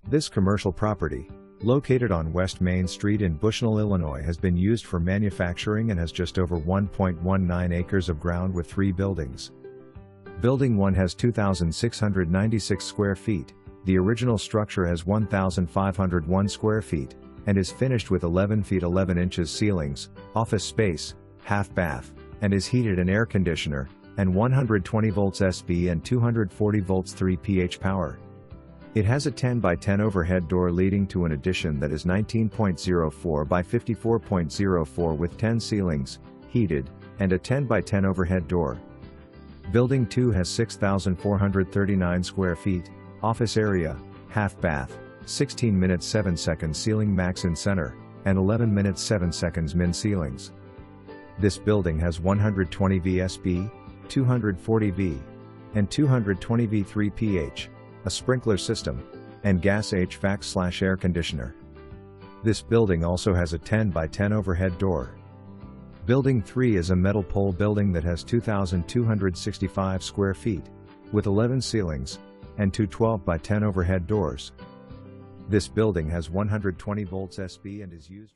This commercial property, located on West Main Street in Bushnell, Illinois, has been used for manufacturing and has just over 1.19 acres of ground with 3 buildings. Building 1 has 2,696 square feet, the original structure has 1,501 square feet, and is finished with 11 feet 11 inches ceilings, office space, half bath, and is heated and air conditioner, and 120 volts SB and 240 volts 3 pH power. It has a 10 by 10 overhead door leading to an addition that is 19.04 by 54.04 with 10 ceilings, heated, and a 10 by 10 overhead door. Building 2 has 6,439 square feet, office area, half bath, 16 minutes 7 seconds ceiling max in center, and 11 minutes 7 seconds min ceilings. This building has 120 VSB, 240 V, and 220 V3 pH, a sprinkler system, and gas HVAC/air conditioner. This building also has a 10 by 10 overhead door. Building 3 is a metal pole building that has 2,265 square feet, with 11 ceilings, and 2 12 by 10 overhead doors. This building has 120 volts SB and is used